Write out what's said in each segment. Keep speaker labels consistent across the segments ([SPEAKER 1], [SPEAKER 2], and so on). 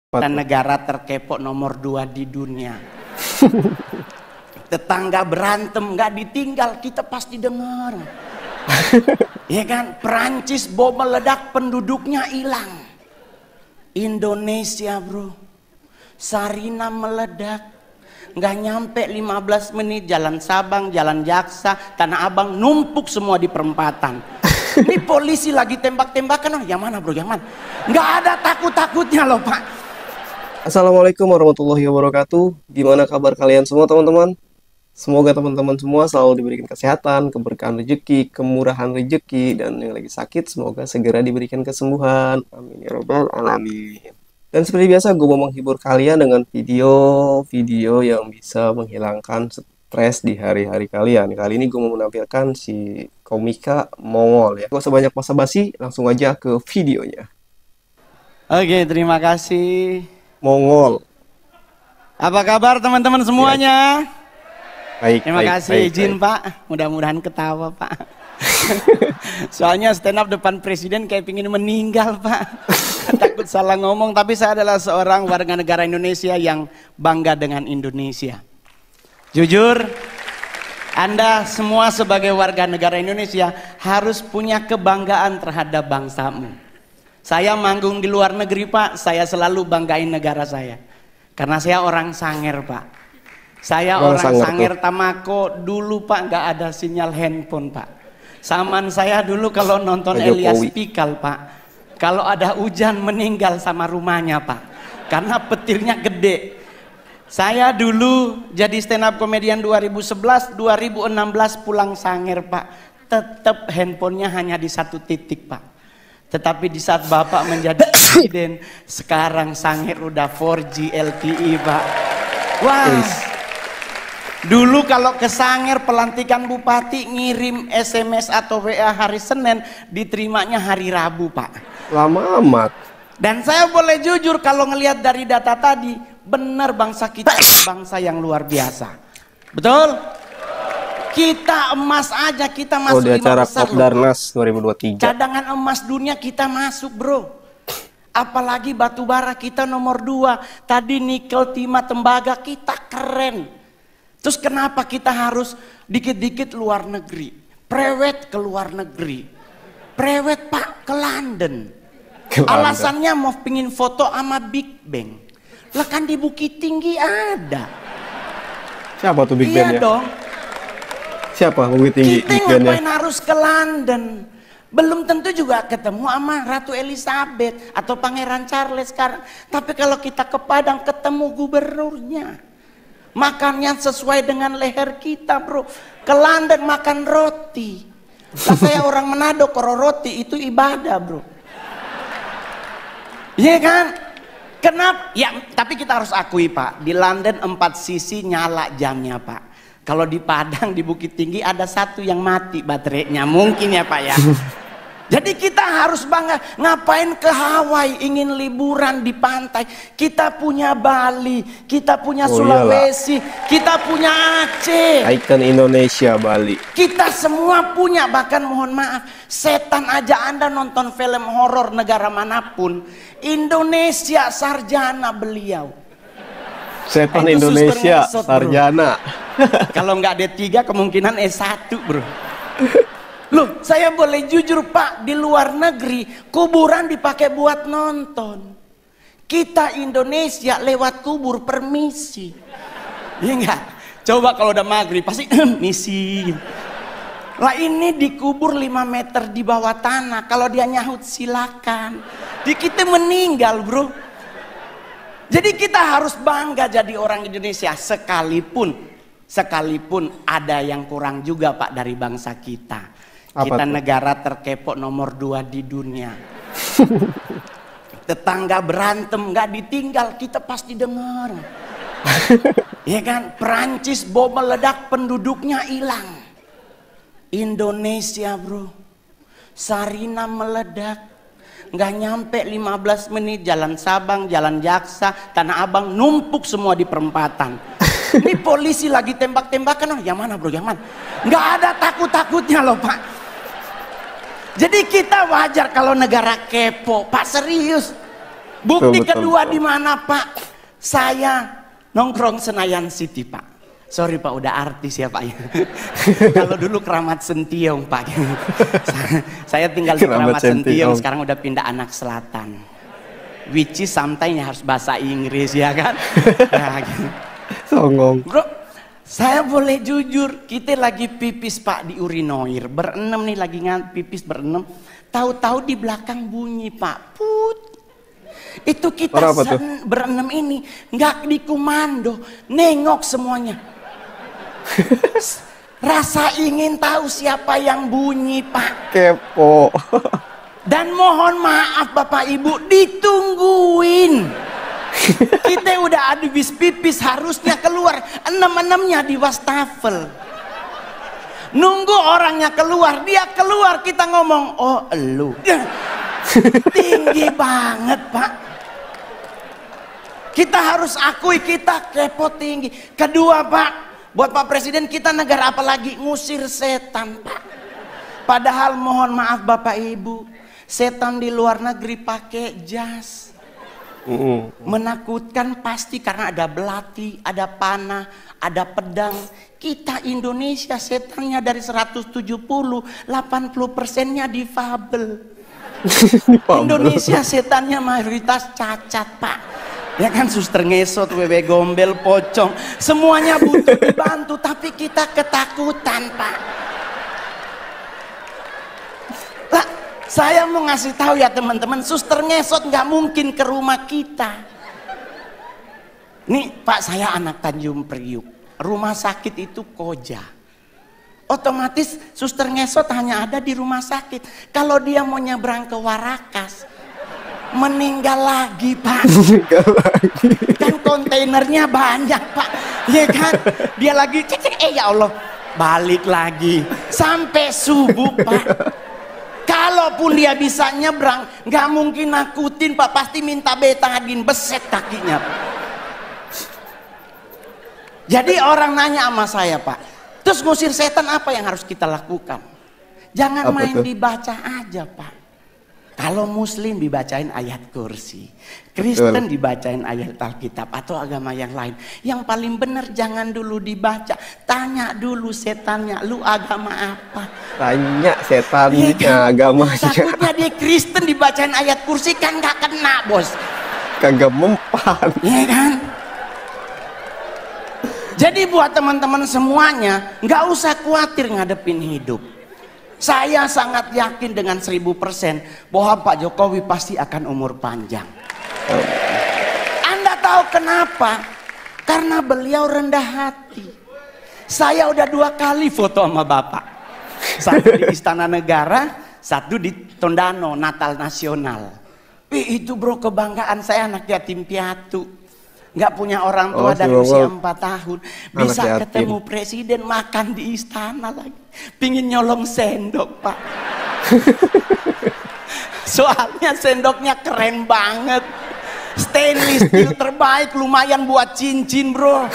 [SPEAKER 1] Kita negara terkepo nomor 2 di dunia. Tetangga berantem nggak ditinggal, kita pasti dengar. Ya kan, Perancis bom meledak penduduknya hilang. Indonesia bro, Sarina meledak, nggak nyampe 15 menit jalan Sabang, jalan Jaksa, Tanah Abang numpuk semua di perempatan. Ini polisi lagi tembak-tembakan, oh yang mana bro, yang mana? Nggak ada takut-takutnya loh pak.
[SPEAKER 2] Assalamualaikum warahmatullahi wabarakatuh. Gimana kabar kalian semua teman-teman? Semoga teman-teman semua selalu diberikan kesehatan, keberkahan rezeki, kemurahan rezeki, dan yang lagi sakit semoga segera diberikan kesembuhan. Amin ya robbal alamin. Dan seperti biasa gue mau menghibur kalian dengan video-video yang bisa menghilangkan stres di hari-hari kalian. Kali ini gue mau menampilkan si komika Mongol ya. Gak usah banyak basa-basi, langsung aja ke videonya.
[SPEAKER 1] Oke, terima kasih.
[SPEAKER 2] Mongol.
[SPEAKER 1] Apa kabar teman-teman semuanya?
[SPEAKER 2] Baik,
[SPEAKER 1] Terima kasih izin Pak. Mudah-mudahan ketawa Pak. Soalnya stand up depan presiden kayak pingin meninggal Pak. Takut salah ngomong, tapi saya adalah seorang warga negara Indonesia yang bangga dengan Indonesia. Jujur, Anda semua sebagai warga negara Indonesia harus punya kebanggaan terhadap bangsamu. Saya manggung di luar negeri Pak, saya selalu banggain negara saya. Karena saya orang Sanger Pak. Saya orang Sanger Tamako, dulu Pak nggak ada sinyal handphone Pak. Saman saya dulu kalau nonton Elias Pikal Pak, kalau ada hujan meninggal sama rumahnya Pak. Karena petirnya gede. Saya dulu jadi stand up komedian 2011, 2016 pulang Sanger Pak. Tetap handphonenya hanya di satu titik Pak. Tetapi di saat Bapak menjadi presiden, sekarang Sanger udah 4G LTE Pak. Wah, dulu kalau ke Sanger pelantikan bupati ngirim SMS atau WA hari Senin, diterimanya hari Rabu Pak.
[SPEAKER 2] Lama amat.
[SPEAKER 1] Dan saya boleh jujur kalau ngelihat dari data tadi, benar bangsa kita bangsa yang luar biasa. Betul? Kita emas aja, kita masuk
[SPEAKER 2] di acara
[SPEAKER 1] 5 besar
[SPEAKER 2] Kopdarnas 2023.
[SPEAKER 1] Cadangan emas dunia kita masuk bro. Apalagi batu bara kita nomor 2. Tadi nikel, timah, tembaga kita keren. Terus kenapa kita harus dikit-dikit luar negeri? Prewed ke luar negeri. Prewed Pak ke London. Alasannya mau pingin foto sama Big Bang. Lah kan di Bukit Tinggi ada.
[SPEAKER 2] Siapa tuh Big Bang ya?
[SPEAKER 1] Iya dong.
[SPEAKER 2] Siapa Bukit Tinggi?
[SPEAKER 1] Kita ngapain harus ke London? Belum tentu juga ketemu sama Ratu Elizabeth atau Pangeran Charles sekarang. Tapi kalau kita ke Padang ketemu gubernurnya. Makannya sesuai dengan leher kita bro. Ke London makan roti. Nah, saya orang Manado, kalau roti itu ibadah bro. Iya kan? Kenapa? Ya tapi kita harus akui Pak. Di London 4 sisi nyala jamnya Pak. Kalau di Padang, di Bukit Tinggi ada satu yang mati baterainya. Mungkin ya Pak ya. Jadi kita harus bangga. Ngapain ke Hawaii, ingin liburan di pantai. Kita punya Bali, kita punya Sulawesi, kita punya Aceh.
[SPEAKER 2] Ikon Indonesia Bali.
[SPEAKER 1] Kita semua punya, bahkan mohon maaf. Setan aja Anda nonton film horor negara manapun. Indonesia sarjana beliau.
[SPEAKER 2] Setan Indonesia
[SPEAKER 1] ngesot,
[SPEAKER 2] sarjana.
[SPEAKER 1] Kalau nggak D3 kemungkinan S1 bro. Loh saya boleh jujur Pak, di luar negeri kuburan dipakai buat nonton. Kita Indonesia lewat kubur permisi. Iya nggak? Coba kalau udah maghrib pasti misi. Lah ini dikubur 5 meter di bawah tanah. Kalau dia nyahut silakan. Di kita meninggal bro. Jadi kita harus bangga jadi orang Indonesia sekalipun ada yang kurang juga Pak dari bangsa kita. Kita negara terkepo nomor 2 di dunia. Tetangga berantem nggak ditinggal, kita pasti dengar. Ya kan, Perancis bom meledak penduduknya hilang. Indonesia bro, Sarina meledak. Nggak nyampe 15 menit jalan Sabang, jalan Jaksa, Tanah Abang numpuk semua di perempatan. Ini polisi lagi tembak-tembakan, oh yang mana bro, yang mana? Nggak ada takut-takutnya loh Pak. Jadi kita wajar kalau negara kepo, Pak serius. Bukti
[SPEAKER 2] Betul,
[SPEAKER 1] kedua
[SPEAKER 2] betul.
[SPEAKER 1] di mana Pak? Saya nongkrong Senayan City Pak. Sorry Pak, udah artis ya Pak ya. Kalau dulu Keramat Sentiong Pak. Saya tinggal di
[SPEAKER 2] Keramat
[SPEAKER 1] Keramat Sentiong,
[SPEAKER 2] Sentiong.
[SPEAKER 1] sekarang udah pindah Anak Selatan. Which is sometimes harus bahasa Inggris ya kan. Ya, gitu.
[SPEAKER 2] Songong.
[SPEAKER 1] Bro, saya boleh jujur, kita lagi pipis Pak di urinoir. Berenam nih lagi pipis berenam. Tahu-tahu di belakang bunyi Pak. Put. Itu kita
[SPEAKER 2] Suara apa tuh?
[SPEAKER 1] berenam ini nggak dikomando, nengok semuanya. Rasa ingin tahu siapa yang bunyi Pak.
[SPEAKER 2] Kepo.
[SPEAKER 1] Dan mohon maaf Bapak Ibu, ditungguin. Kita udah habis pipis, harusnya keluar. Enam-enamnya di wastafel. Nunggu orangnya keluar, dia keluar, kita ngomong, oh elu. Tinggi banget Pak. Kita harus akui kita kepo tinggi. Kedua Pak, buat Pak Presiden, kita negara apa lagi? Ngusir setan Pak. Padahal mohon maaf Bapak Ibu, setan di luar negeri pakai jas. Menakutkan pasti karena ada belati, ada panah, ada pedang. Kita Indonesia setannya dari 170, 80%-nya difabel. Indonesia setannya mayoritas cacat Pak. Ya kan, suster ngesot, wewe gombel, pocong, semuanya butuh dibantu, tapi kita ketakutan Pak. Lah, saya mau ngasih tahu ya teman-teman, suster ngesot nggak mungkin ke rumah kita. Nih Pak, saya anak Tanjung Priuk, rumah sakit itu Koja. Otomatis suster ngesot hanya ada di rumah sakit. Kalau dia mau nyebrang ke Warakas, meninggal lagi Pak. Kan kontainernya banyak Pak, ya kan? Dia lagi cek, ya Allah, balik lagi sampai subuh Pak. Kalaupun dia bisa nyebrang, nggak mungkin nakutin Pak, pasti minta betadin, beset kakinya Pak. Jadi orang nanya sama saya Pak, terus ngusir setan apa yang harus kita lakukan? Jangan
[SPEAKER 2] Apa
[SPEAKER 1] main
[SPEAKER 2] tuh?
[SPEAKER 1] dibaca aja Pak. Kalau Muslim dibacain ayat kursi, Kristen dibacain ayat Alkitab atau agama yang lain. Yang paling benar jangan dulu dibaca, tanya dulu setannya, lu agama apa?
[SPEAKER 2] Tanya setannya,
[SPEAKER 1] Iya kan?
[SPEAKER 2] agamanya.
[SPEAKER 1] Takutnya dia Kristen dibacain ayat kursi kan gak kena bos.
[SPEAKER 2] Kagak mempan.
[SPEAKER 1] Iya kan? Jadi buat teman-teman semuanya, nggak usah khawatir ngadepin hidup. Saya sangat yakin dengan 1000% bahwa Pak Jokowi pasti akan umur panjang. Anda tahu kenapa? Karena beliau rendah hati. Saya udah 2 kali foto sama Bapak. Satu di Istana Negara, satu di Tondano, Natal Nasional. Itu bro, kebanggaan saya, anak yatim piatu. Nggak punya orang tua dari usia 4 tahun. Bisa ketemu presiden, makan di istana lagi. Pingin nyolong sendok Pak. Soalnya sendoknya keren banget. Stainless steel terbaik, lumayan buat cincin bro.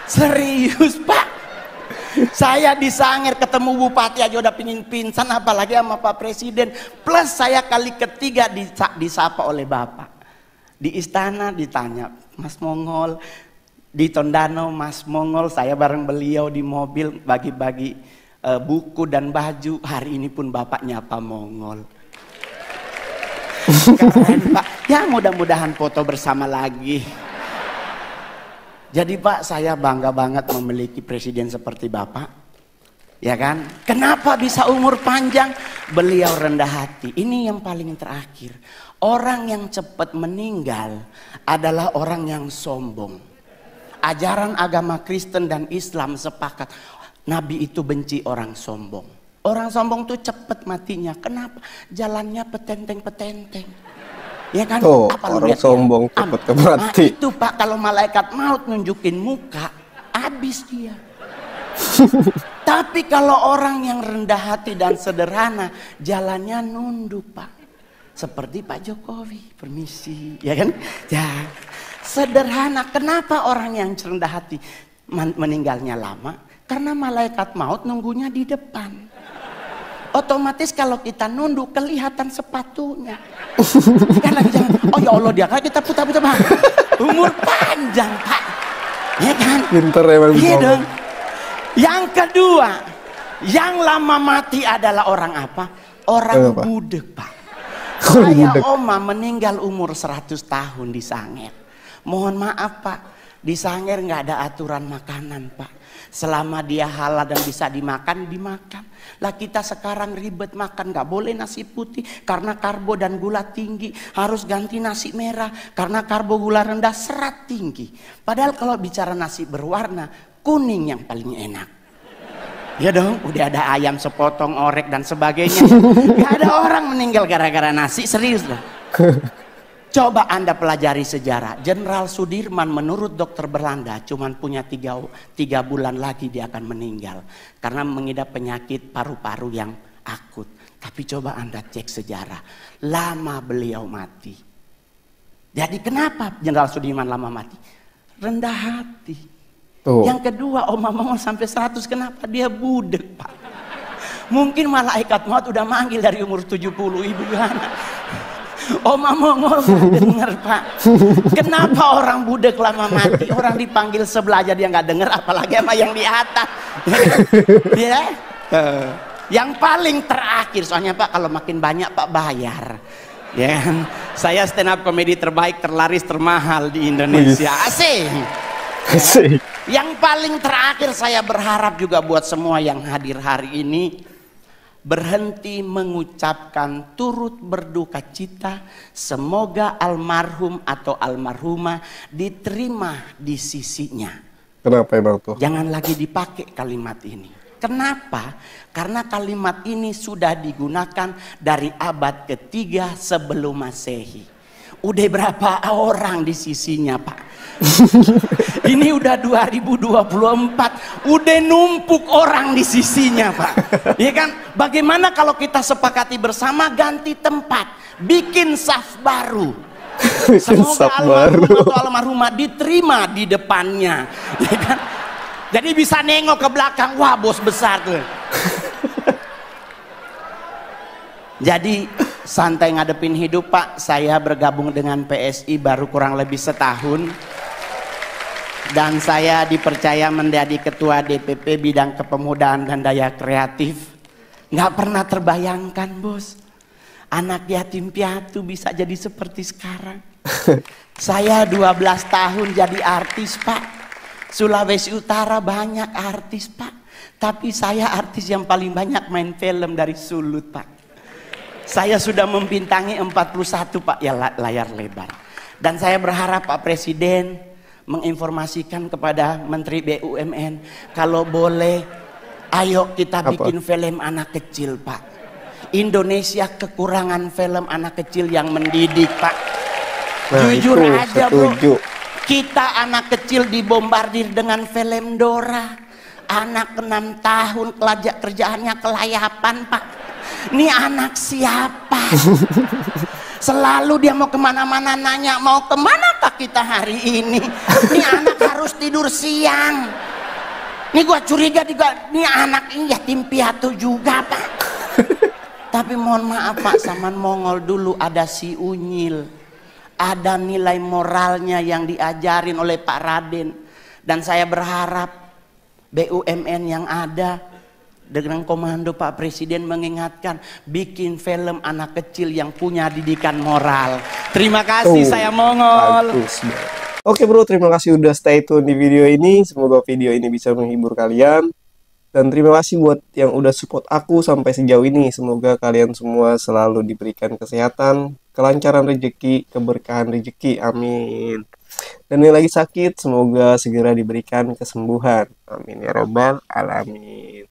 [SPEAKER 1] Serius Pak. Saya di Sangir ketemu bupati aja udah pingin pingsan, apalagi sama Pak Presiden. Plus saya kali ketiga disapa oleh Bapak. Di istana ditanya, Mas Mongol, di Tondano Mas Mongol, saya bareng beliau di mobil bagi-bagi buku dan baju. Hari ini pun Bapak nyapa Mongol. Keren Pak, ya mudah-mudahan foto bersama lagi. Jadi Pak, saya bangga banget memiliki presiden seperti Bapak. Ya kan? Kenapa bisa umur panjang? Beliau rendah hati. Ini yang paling terakhir. Orang yang cepat meninggal adalah orang yang sombong. Ajaran agama Kristen dan Islam sepakat, Nabi itu benci orang sombong. Orang sombong tuh cepat matinya. Kenapa? Jalannya petenteng-petenteng. Ya kan?
[SPEAKER 2] Tuh,
[SPEAKER 1] Apa lu
[SPEAKER 2] orang
[SPEAKER 1] lihat
[SPEAKER 2] sombong
[SPEAKER 1] ya?
[SPEAKER 2] cepat mati.
[SPEAKER 1] Nah, itu Pak, kalau malaikat maut nunjukin muka, habis dia. Tapi kalau orang yang rendah hati dan sederhana, jalannya nunduk Pak. Seperti Pak Jokowi, permisi, ya kan? Ya, sederhana. Kenapa orang yang rendah hati meninggalnya lama? Karena malaikat maut nunggunya di depan. Otomatis kalau kita nunduk kelihatan sepatunya. Kan lagi jangan, oh ya Allah dia kita putar-putar Pak. Umur panjang Pak. Ya kan?
[SPEAKER 2] Pinter emang.
[SPEAKER 1] Iya dong. Yang kedua, yang lama mati adalah orang apa? Orang budek Pak. Saya oma meninggal umur 100 tahun di Sangir. Mohon maaf Pak, di Sangir nggak ada aturan makanan Pak. Selama dia halal dan bisa dimakan, dimakan. Lah kita sekarang ribet makan, nggak boleh nasi putih karena karbo dan gula tinggi. Harus ganti nasi merah karena karbo gula rendah, serat tinggi. Padahal kalau bicara nasi berwarna, kuning yang paling enak. Ya dong, udah ada ayam sepotong, orek dan sebagainya. Gak ada orang meninggal gara-gara nasi, serius lah. Coba Anda pelajari sejarah. Jenderal Sudirman menurut dokter Belanda cuman punya 3 bulan lagi dia akan meninggal. Karena mengidap penyakit paru-paru yang akut. Tapi coba Anda cek sejarah. Lama beliau mati. Jadi kenapa Jenderal Sudirman lama mati? Rendah hati. Yang kedua, Oma sampai 100, kenapa? Dia budek Pak. Mungkin malaikat maut udah manggil dari umur 70, Ibu Yohana. Oma Mongol nggak denger Pak. Kenapa orang budek lama mati? Orang dipanggil sebelah aja dia nggak denger, apalagi sama yang di atas. Ya. Yang paling terakhir, soalnya Pak kalau makin banyak Pak bayar. Ya kan? Saya stand up komedi terbaik, terlaris, termahal di Indonesia. Asik.
[SPEAKER 2] Asik.
[SPEAKER 1] Yang paling terakhir saya berharap juga buat semua yang hadir hari ini, berhenti mengucapkan turut berduka cita. Semoga almarhum atau almarhumah diterima di sisinya.
[SPEAKER 2] Kenapa emang tuh?
[SPEAKER 1] Jangan lagi dipakai kalimat ini. Kenapa? Karena kalimat ini sudah digunakan dari abad ketiga sebelum Masehi. Udah berapa orang di sisinya Pak? Ini udah 2024, udah numpuk orang di sisinya Pak. Ya kan? Bagaimana kalau kita sepakati bersama ganti tempat, bikin saf baru. Semoga almarhum atau almarhumah diterima di depannya. Ya kan? Jadi bisa nengok ke belakang, wah bos besar tuh. Jadi santai ngadepin hidup Pak. Saya bergabung dengan PSI baru kurang lebih setahun. Dan saya dipercaya menjadi ketua DPP bidang kepemudaan dan daya kreatif. Nggak pernah terbayangkan bos, anak yatim piatu bisa jadi seperti sekarang. Saya 12 tahun jadi artis Pak. Sulawesi Utara banyak artis Pak. Tapi saya artis yang paling banyak main film dari Sulut Pak. Saya sudah membintangi 41 Pak ya layar lebar. Dan saya berharap Pak Presiden menginformasikan kepada Menteri BUMN, kalau boleh ayo kita bikin film anak kecil Pak. Indonesia kekurangan film anak kecil yang mendidik Pak. Nah, jujur aja bro, kita anak kecil dibombardir dengan film Dora. Anak 6 tahun kerjaannya kelayapan Pak. Ini anak siapa? Selalu dia mau kemana-mana nanya, mau kemana Pak kita hari ini? Ini anak harus tidur siang. Ini gua curiga juga, ini anak ini yatim piatu juga Pak. Tapi mohon maaf Pak, zaman Mongol dulu ada si Unyil. Ada nilai moralnya yang diajarin oleh Pak Raden. Dan saya berharap BUMN yang ada dengan komando Pak Presiden mengingatkan, bikin film anak kecil yang punya didikan moral. Terima kasih saya Mongol.
[SPEAKER 2] Oke bro, terima kasih udah stay tune di video ini. Semoga video ini bisa menghibur kalian. Dan terima kasih buat yang udah support aku sampai sejauh ini. Semoga kalian semua selalu diberikan kesehatan, kelancaran rezeki, keberkahan rezeki. Amin. Dan yang lagi sakit, semoga segera diberikan kesembuhan. Amin ya robbal alamin.